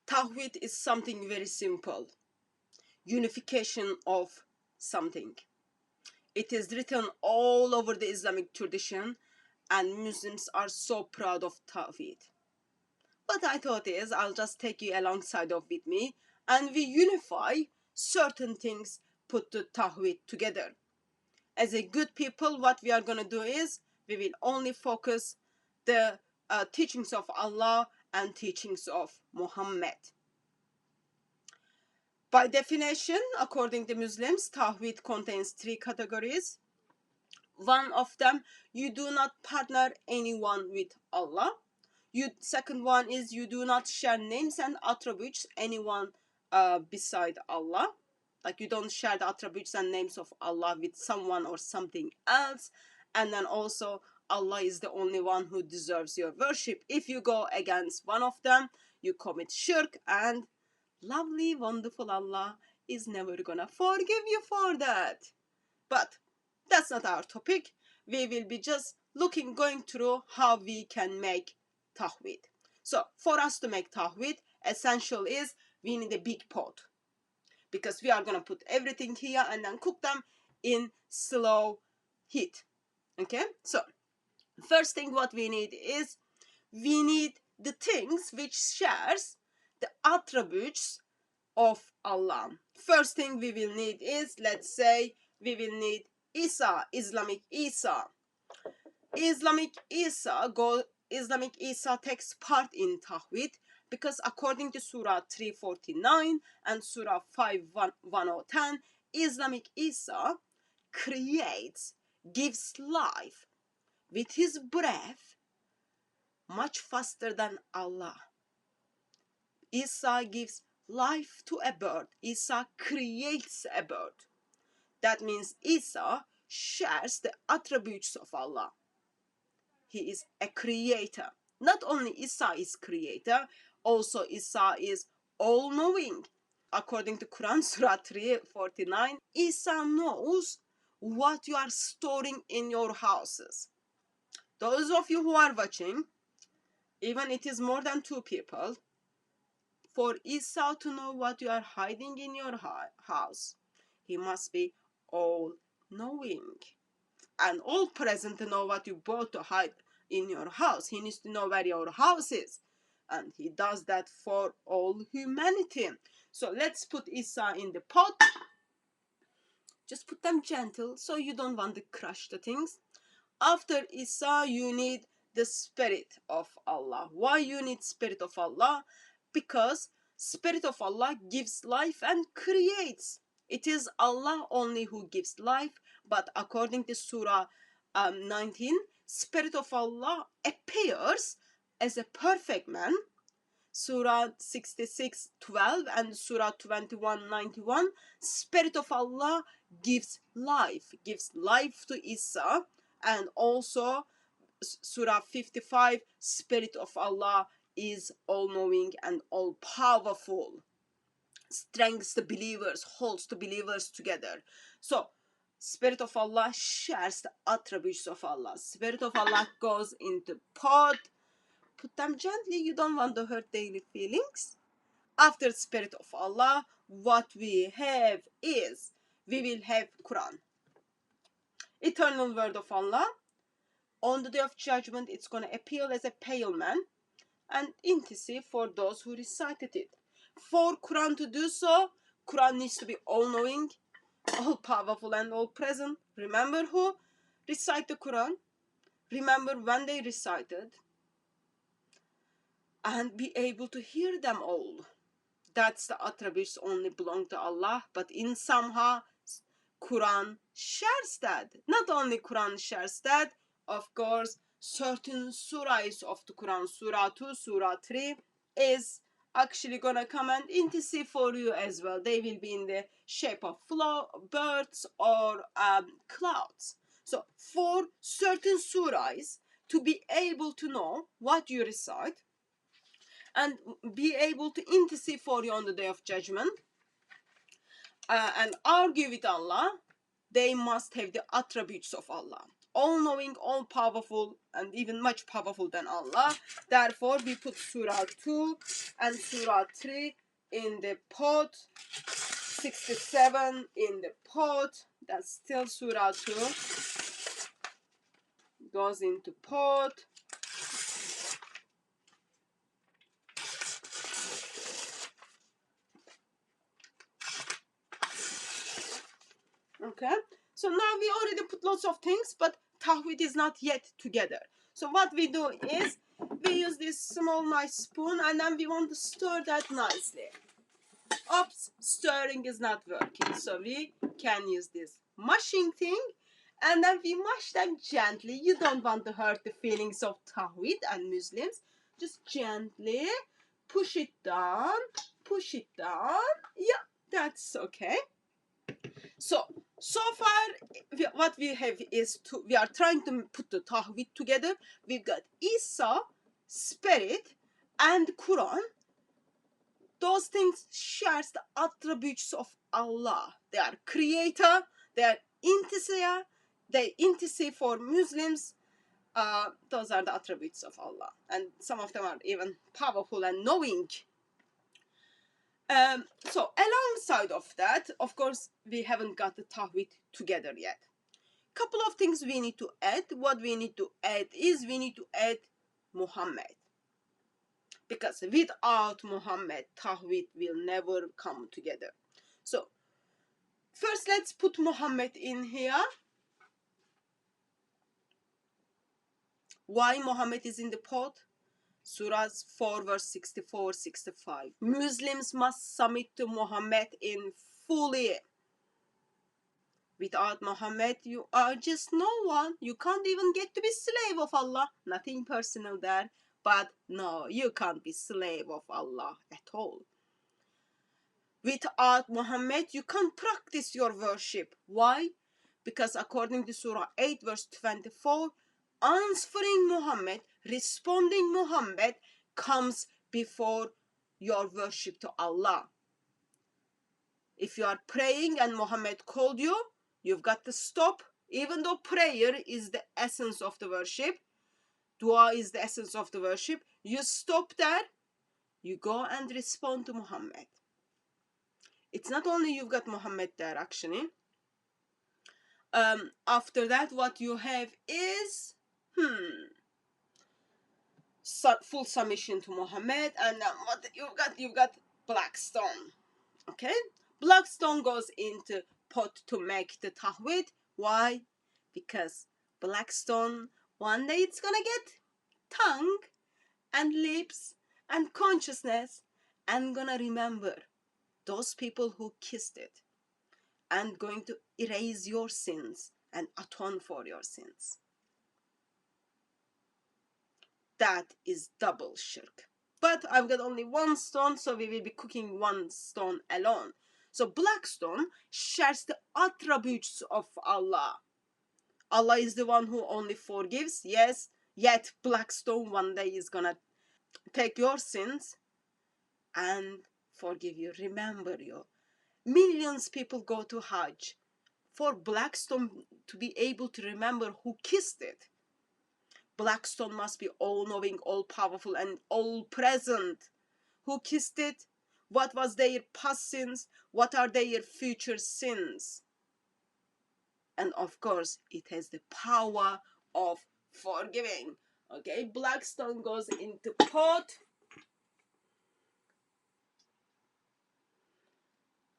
Tawheed is something very simple. Unification of something. It is written all over the Islamic tradition, and Muslims are so proud of Tawheed. What I thought is I'll just take you alongside of with me, and we unify certain things, put the Tawheed together. As a good people, what we are going to do is we will only focus the teachings of Allah and teachings of Muhammad. By definition, according to Muslims, Tawheed contains three categories. One of them, you do not partner anyone with Allah. Second one is you do not share names and attributes anyone beside Allah. Like you don't share the attributes and names of Allah with someone or something else. And then also Allah is the only one who deserves your worship. If you go against one of them, you commit shirk, and lovely, wonderful Allah is never gonna forgive you for that. But that's not our topic. We will be just going through how we can make Tawheed. So for us to make Tawheed, essential is we need a big pot, because we are going to put everything here and then cook them in slow heat. Okay, so first thing what we need is we need the things which shares the attributes of Allah. First thing we will need is, let's say, we will need Issa, Islamic Issa. Islamic Issa takes part in Tawheed because according to Surah 349 and Surah 5:110, Islamic Issa creates, gives life with his breath much faster than Allah. Issa gives life to a bird. Issa creates a bird. That means Issa shares the attributes of Allah. He is a creator. Not only Issa is creator, also Issa is all-knowing. According to Quran Surah 349, Issa knows what you are storing in your houses. Those of you who are watching, even it is more than 2 people, for Issa to know what you are hiding in your house, he must be all-knowing and all-present to know what you bought to hide in your house. He needs to know where your house is, and he does that for all humanity. So let's put Issa in the pot. Just put them gentle so you don't want to crush the things. After Issa, you need the Spirit of Allah. Why you need Spirit of Allah? Because Spirit of Allah gives life and creates. It is Allah only who gives life, but according to Surah 19, Spirit of Allah appears as a perfect man. Surah 66:12 and Surah 21:91, Spirit of Allah gives life to Issa, and also Surah 55, Spirit of Allah is all-knowing and all-powerful, strengthens the believers, holds the believers together. So Spirit of Allah shares the attributes of Allah. Spirit of Allah goes into pot. Put them gently, you don't want to hurt daily feelings. After Spirit of Allah, what we have is, we will have Quran, eternal word of Allah. On the day of judgment, it's going to appear as a pale man and intercede for those who recited it. For Quran to do so, Quran needs to be all-knowing, all-powerful and all-present. Remember who recite the Quran? Remember when they recited, and be able to hear them all. That's the attributes only belong to Allah, but in somehow Quran shares that. Not only Quran shares that, of course, certain surahs of the Quran, Surah 2, Surah 3, is actually gonna come and intercede for you as well. They will be in the shape of birds or clouds. So for certain surahs to be able to know what you recite and be able to intercede for you on the day of judgment and argue with Allah, they must have the attributes of Allah. all-knowing, all-powerful, and even much powerful than Allah. Therefore, we put Surah 2 and Surah 3 in the pot, 67 in the pot. That's still Surah 2. Goes into pot. Okay, so now we already put lots of things, but Tawheed is not yet together. So what we do is we use this small nice spoon, and then we want to stir that nicely. Oops, stirring is not working, so we can use this mushing thing, and then we mush them gently. You don't want to hurt the feelings of Tawheed and Muslims. Just gently push it down, push it down. Yeah, that's okay. So far, what we have is we are trying to put the Tawheed together. We've got Issa, Spirit, and Quran. Those things shares the attributes of Allah. They are creator, they are intercessor, they intercede for Muslims. Those are the attributes of Allah. And some of them are even powerful and knowing. So alongside of that, of course, we haven't got the Tawheed together yet. Couple of things we need to add. What we need to add is we need to add Muhammad. Because without Muhammad, Tawheed will never come together. So first let's put Muhammad in here. Why Muhammad is in the pot? Surah 4 verse 64, 65. Muslims must submit to Muhammad in fully. Without Muhammad, you are just no one. You can't even get to be slave of Allah. Nothing personal there. But no, you can't be slave of Allah at all. Without Muhammad, you can't practice your worship. Why? Because according to Surah 8 verse 24, answering Muhammad, responding Muhammad comes before your worship to Allah. If you are praying and Muhammad called you, you've got to stop. Even though prayer is the essence of the worship, dua is the essence of the worship, you stop there, you go and respond to Muhammad. It's not only you've got Muhammad there actually. After that, what you have is full submission to Muhammad, and what you've got black stone. Okay, black stone goes into pot to make the Tawheed. Why? Because black stone, one day it's gonna get tongue and lips and consciousness, and gonna remember those people who kissed it, and going to erase your sins and atone for your sins. That is double shirk. But I've got only one stone, so we will be cooking one stone alone. So black stone shares the attributes of Allah. Allah is the one who only forgives, yes, yet black stone one day is gonna take your sins and forgive you, remember you. Millions of people go to Hajj. For black stone to be able to remember who kissed it, black stone must be all-knowing, all-powerful, and all-present. Who kissed it? What was their past sins? What are their future sins? And of course, it has the power of forgiving. Okay, black stone goes into pot.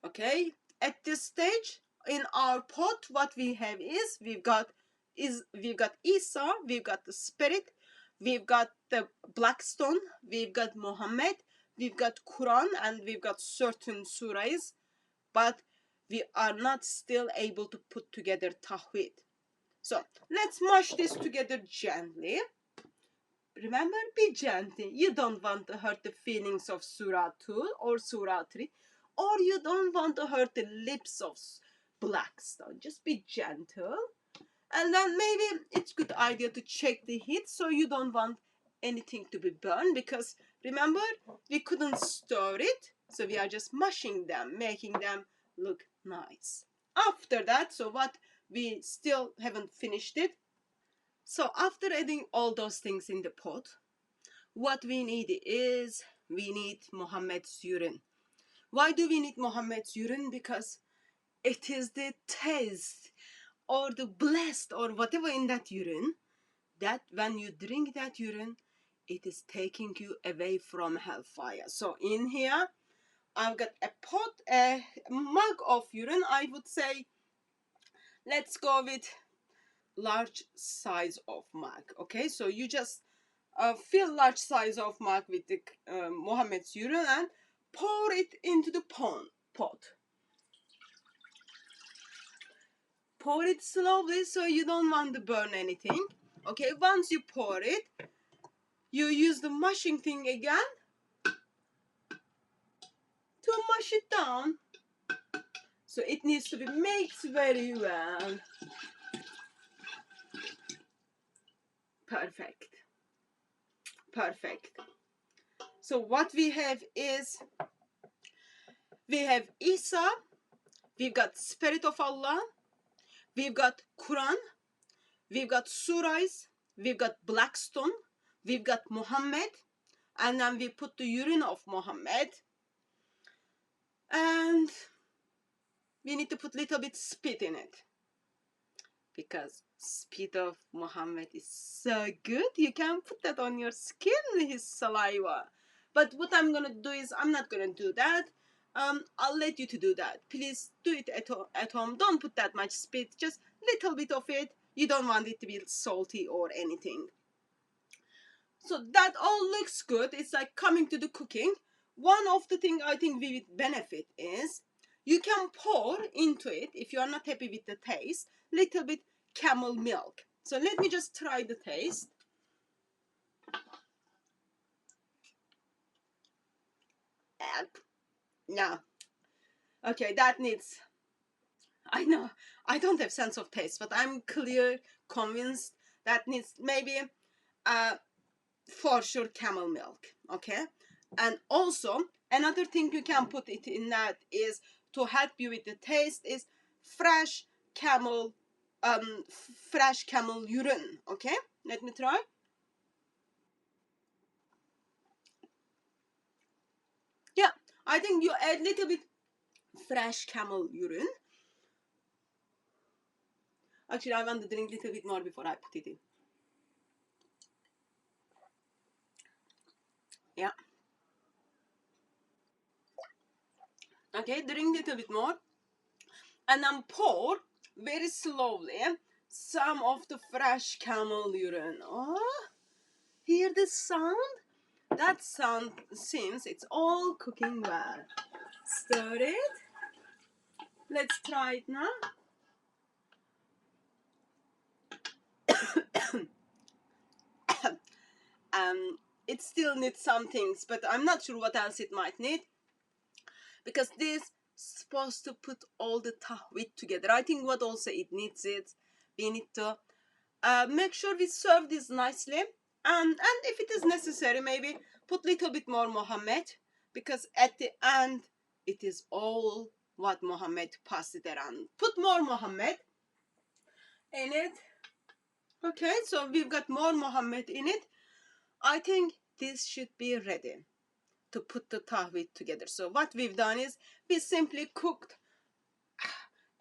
Okay, at this stage in our pot, what we have is we've got Issa, we've got the Spirit, we've got the black stone, we've got Muhammad, we've got Quran, and we've got certain surahs, but we are not still able to put together Tawheed. So let's mash this together gently. Remember, be gentle. You don't want to hurt the feelings of Surah 2 or Surah 3, or you don't want to hurt the lips of black stone. Just be gentle. And then maybe it's a good idea to check the heat, so you don't want anything to be burned, because remember, we couldn't stir it, so we are just mashing them, making them look nice. After that, so what we still haven't finished it, So after adding all those things in the pot, what we need is, we need Muhammad's urine. Why do we need Muhammad's urine? Because it is the taste or the blessed or whatever in that urine, that when you drink that urine, it is taking you away from hellfire. So in here, I've got a pot, a mug of urine. I would say, let's go with large size of mug. Okay, so you just fill large size of mug with the Muhammad's urine and pour it into the pot. Pour it slowly so you don't want to burn anything. Okay, once you pour it, you use the mushing thing again to mush it down. So it needs to be mixed very well. Perfect. Perfect. So what we have is, we have Issa, we've got Spirit of Allah, we've got Quran, we've got surahs, we've got Blackstone, we've got Muhammad, and then we put the urine of Muhammad, and we need to put little bit spit in it, because spit of Muhammad is so good. You can put that on your skin, his saliva. But what I'm gonna do is, I'm not gonna do that. I'll let you to do that. Please do it at home. Don't put that much spit, just little bit of it. You don't want it to be salty or anything. So that all looks good. It's like coming to the cooking. One of the things I think we would benefit is, you can pour into it, if you are not happy with the taste, little bit camel milk. So let me just try the taste. No. Okay, that needs, I know, I don't have sense of taste, but I'm convinced that needs maybe for sure camel milk. Okay, and also another thing you can put it in that is, to help you with the taste, is fresh camel urine. Okay, let me try. Yeah, I think you add little bit fresh camel urine. Actually, I want to drink a little bit more before I put it in. Yeah. Okay, drink a little bit more. And then pour very slowly some of the fresh camel urine. Oh, hear the sound? That sound seems it's all cooking well. Stir it. Let's try it now. It still needs some things, but I'm not sure what else it might need, because this is supposed to put all the Tawheed together. I think what also it needs is, we need to make sure we serve this nicely, and if it is necessary, maybe put little bit more Muhammad, because at the end it is all what Muhammad passed it around. Put more Muhammad in it. Okay, so we've got more Muhammad in it. I think this should be ready to put the Tawheed together. So what we've done is, we simply cooked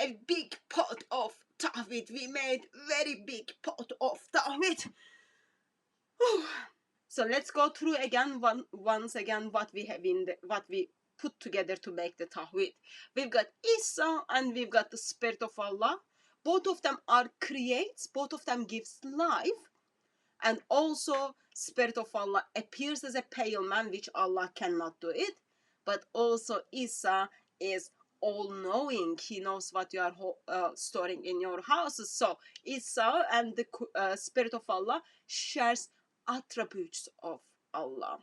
a big pot of Tawheed. We made very big pot of Tawheed. So let's go through again once again what we have in what we put together to make the Tawheed. We've got Issa and we've got the Spirit of Allah. Both of them are creates, both of them gives life, and also Spirit of Allah appears as a pale man, which Allah cannot do it. But also Issa is all-knowing. He knows what you are storing in your houses. So Issa and the Spirit of Allah shares attributes of Allah.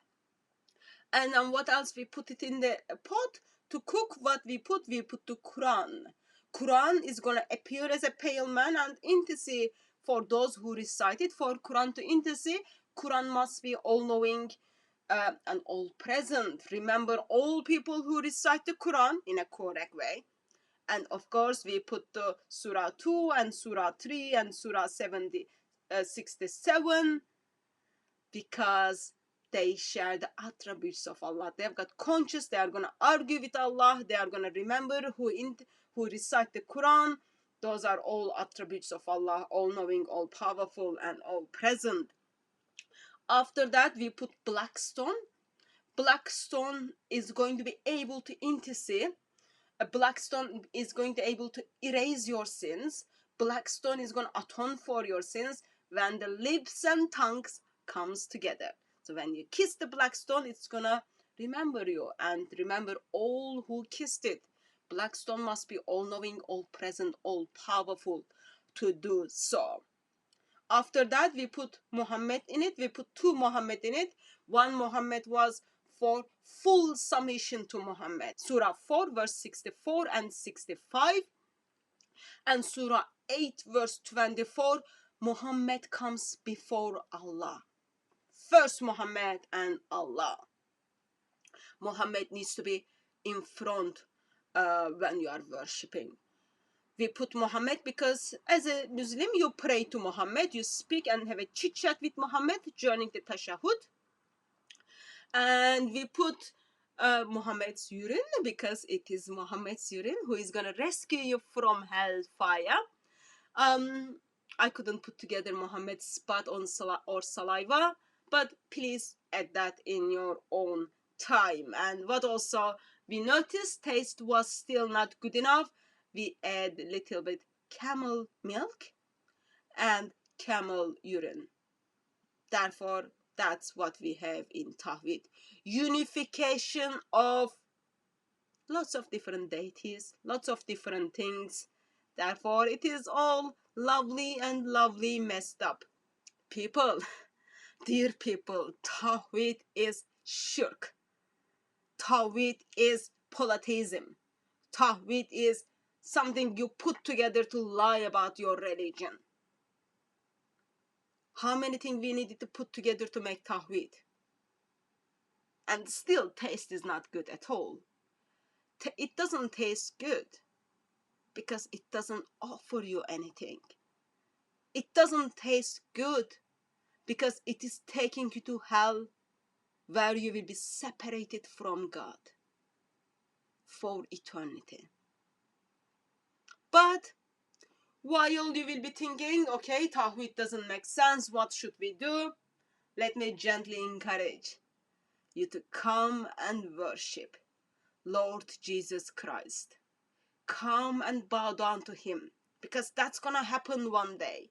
And then what else? We put it in the pot to cook. What we put the Quran. Quran is going to appear as a pale man and intercede for those who recite it. For Quran to intercede, Quran must be all-knowing and all-present. Remember, all people who recite the Quran in a correct way. And of course, we put the Surah 2 and Surah 3 and Surah 70, 67, because they share the attributes of Allah. They've got conscience. They are going to argue with Allah. They are going to remember who recite the Quran. Those are all attributes of Allah, all-knowing, all-powerful, and all-present. After that, we put black stone. Black stone is going to be able to intercede. A black stone is going to be able to erase your sins. Black stone is going to atone for your sins when the lips and tongues comes together. So when you kiss the black stone, it's going to remember you and remember all who kissed it. Black stone must be all-knowing, all-present, all-powerful to do so. After that, we put Muhammad in it. We put two Muhammad in it. One Muhammad was for full submission to Muhammad. Surah 4, verse 64 and 65. And Surah 8, verse 24, Muhammad comes before Allah. First Muhammad and Allah. Muhammad needs to be in front when you are worshipping. We put Muhammad because as a Muslim, you pray to Muhammad, you speak and have a chit-chat with Muhammad during the tashahhud. And we put Muhammad's urine because it is Muhammad's urine who is going to rescue you from hellfire. I couldn't put together Muhammad's spot on or saliva, but please add that in your own time. And what also we noticed, taste was still not good enough. We add a little bit camel milk and camel urine. Therefore, that's what we have in Tawheed. Unification of lots of different deities, lots of different things. Therefore, it is all lovely and lovely messed up. People, dear people, Tawheed is shirk. Tawheed is polytheism. Tawheed is something you put together to lie about your religion. How many things we needed to put together to make Tawheed? And still taste is not good at all. It doesn't taste good because it doesn't offer you anything. It doesn't taste good because it is taking you to hell where you will be separated from God for eternity. But while you will be thinking, okay, Tawheed doesn't make sense, what should we do? Let me gently encourage you to come and worship Lord Jesus Christ. Come and bow down to Him, because that's gonna happen one day.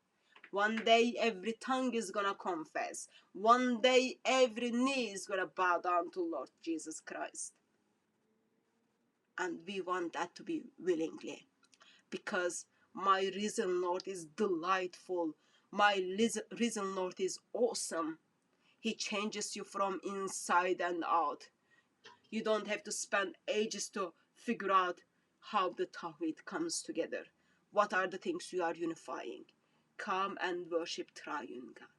One day every tongue is gonna confess. One day every knee is gonna bow down to Lord Jesus Christ. And we want that to be willingly, because my risen Lord is delightful. My risen Lord is awesome. He changes you from inside and out. You don't have to spend ages to figure out how the Tawheed comes together. What are the things you are unifying? Come and worship Triune God.